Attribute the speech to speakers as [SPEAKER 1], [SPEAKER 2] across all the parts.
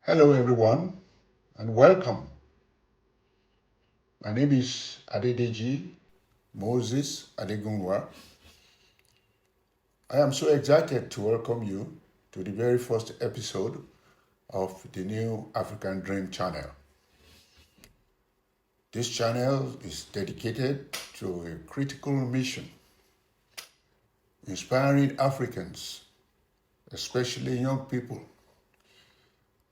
[SPEAKER 1] Hello, everyone, and welcome. My name is Adedeji Moses Adegunwa. I am so excited to welcome you to the very first episode of the new African Dream channel. This channel is dedicated to a critical mission, inspiring Africans, especially young people,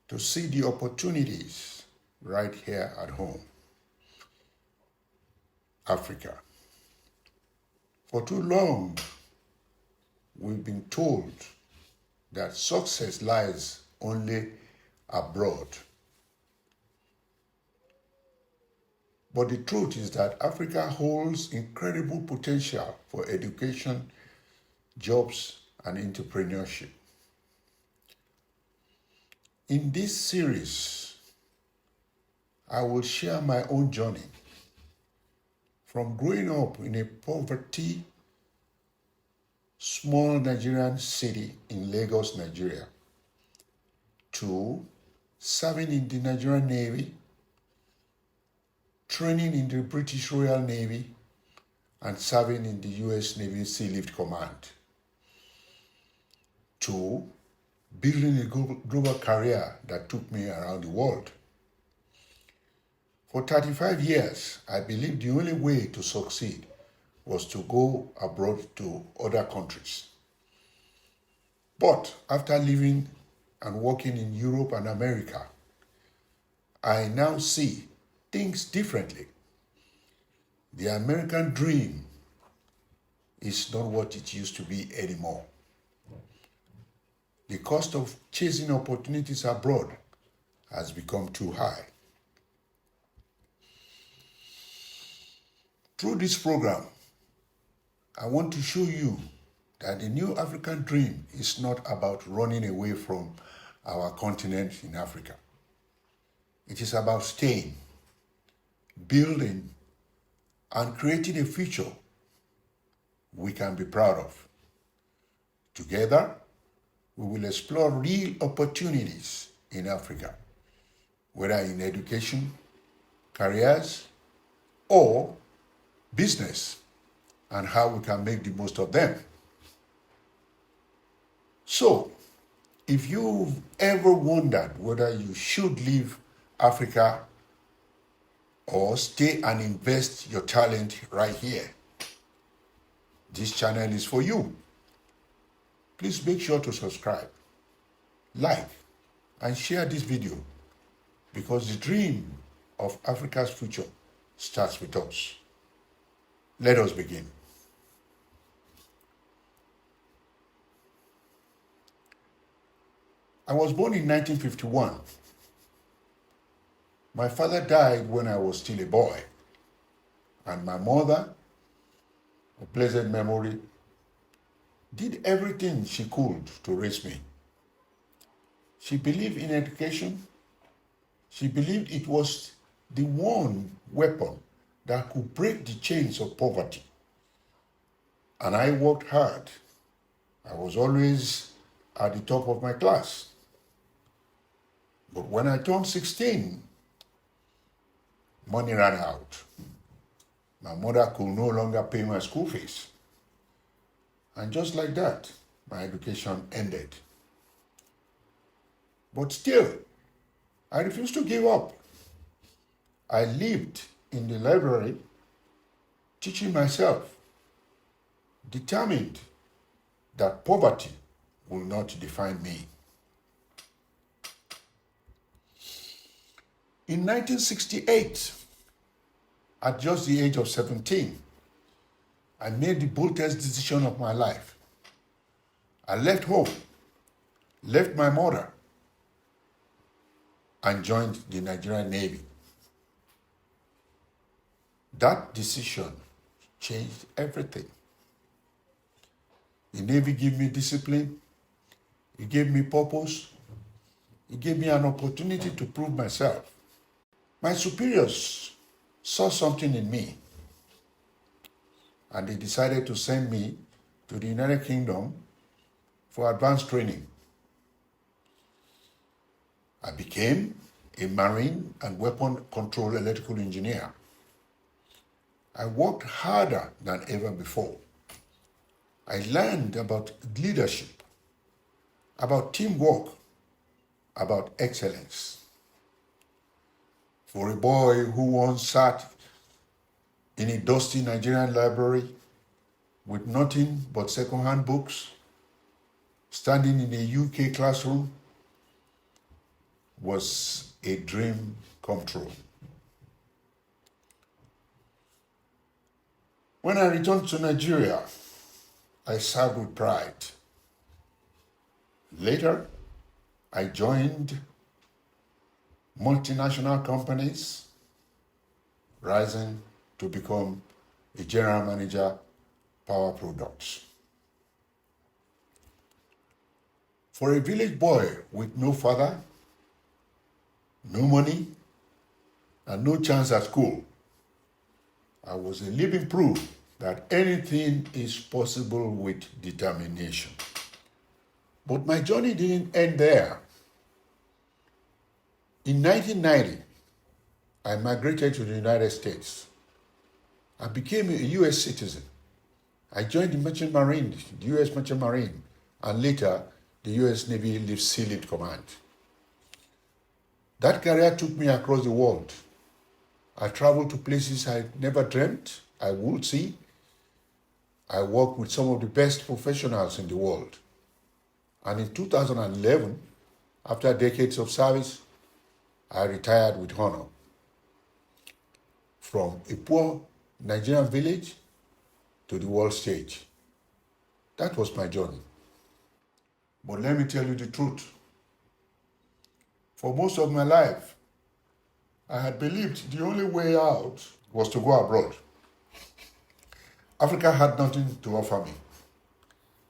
[SPEAKER 1] to see the opportunities right here at home, Africa. For too long, we've been told that success lies only abroad. But the truth is that Africa holds incredible potential for education, jobs, and entrepreneurship. In this series, I will share my own journey from growing up in a poverty, small Nigerian city in Lagos, Nigeria, to serving in the Nigerian Navy, training in the British Royal Navy, and serving in the US Navy Sea Lift Command, to building a global career that took me around the world. For 35 years, I believed the only way to succeed was to go abroad to other countries. But after living and working in Europe and America, I now see things differently. The American dream is not what it used to be anymore. The cost of chasing opportunities abroad has become too high. Through this program, I want to show you that the new African dream is not about running away from our continent in Africa. It is about staying, building, and creating a future we can be proud of. Together, we will explore real opportunities in Africa, whether in education, careers, or business, and how we can make the most of them. So, if you've ever wondered whether you should leave Africa or stay and invest your talent right here, this channel is for you. Please make sure to subscribe, like, and share this video because the dream of Africa's future starts with us. Let us begin. I was born in 1951. My father died when I was still a boy, and my mother, of blessed memory, did everything she could to raise me. She believed in education. She believed it was the one weapon that could break the chains of poverty. And I worked hard. I was always at the top of my class. But when I turned 16, money ran out. My mother could no longer pay my school fees. And just like that, my education ended. But still, I refused to give up. I lived in the library, teaching myself, determined that poverty will not define me. In 1968, at just the age of 17, I made the boldest decision of my life. I left home, left my mother, and joined the Nigerian Navy. That decision changed everything. The Navy gave me discipline, it gave me purpose, it gave me an opportunity to prove myself. My superiors saw something in me, and they decided to send me to the United Kingdom for advanced training. I became a marine and weapon control electrical engineer. I worked harder than ever before. I learned about leadership, about teamwork, about excellence. For a boy who once sat in a dusty Nigerian library with nothing but second-hand books, standing in a UK classroom was a dream come true. When I returned to Nigeria, I served with pride. Later, I joined multinational companies, rising to become a general manager, Power Products. For a village boy with no father, no money, and no chance at school, I was a living proof that anything is possible with determination. But my journey didn't end there. In 1990, I migrated to the United States. I became a U.S. citizen. I joined the Merchant Marine, the U.S. Merchant Marine, and later the U.S. Navy Sea Lift Command. That career took me across the world. I traveled to places I never dreamt I would see. I worked with some of the best professionals in the world. And in 2011, after decades of service, I retired with honor. From a poor Nigerian village to the world stage. That was my journey. But let me tell you the truth. For most of my life, I had believed the only way out was to go abroad. Africa had nothing to offer me.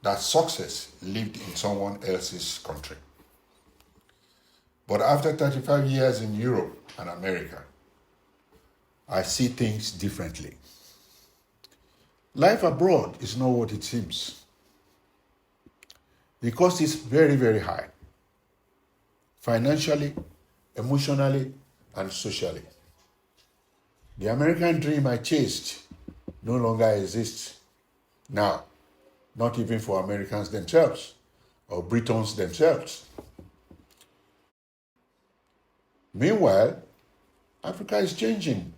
[SPEAKER 1] That success lived in someone else's country. But after 35 years in Europe and America, I see things differently. Life abroad is not what it seems. The cost is very, very high. Financially, emotionally, and socially. The American dream I chased no longer exists now, not even for Americans themselves or Britons themselves. Meanwhile, Africa is changing.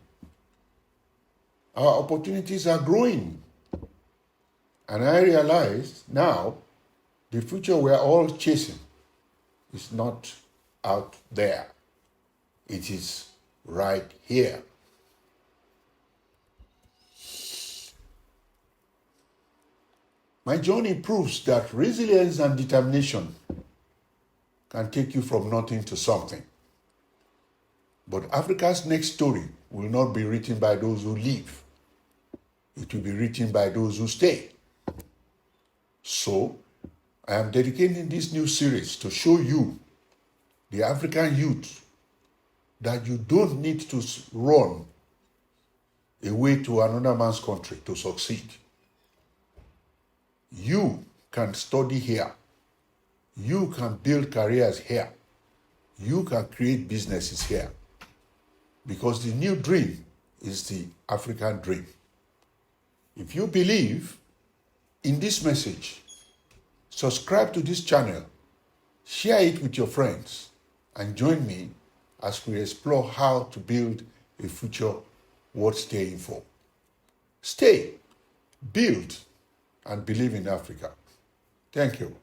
[SPEAKER 1] Our opportunities are growing. And I realize now the future we're all chasing is not out there. It is right here. My journey proves that resilience and determination can take you from nothing to something. But Africa's next story will not be written by those who leave. It will be written by those who stay. So, I am dedicating this new series to show you, the African youth, that you don't need to run away to another man's country to succeed. You can study here. You can build careers here. You can create businesses here. Because the new dream is the African dream. If you believe in this message, subscribe to this channel, share it with your friends, and join me as we explore how to build a future worth staying for. Stay, build, and believe in Africa. Thank you.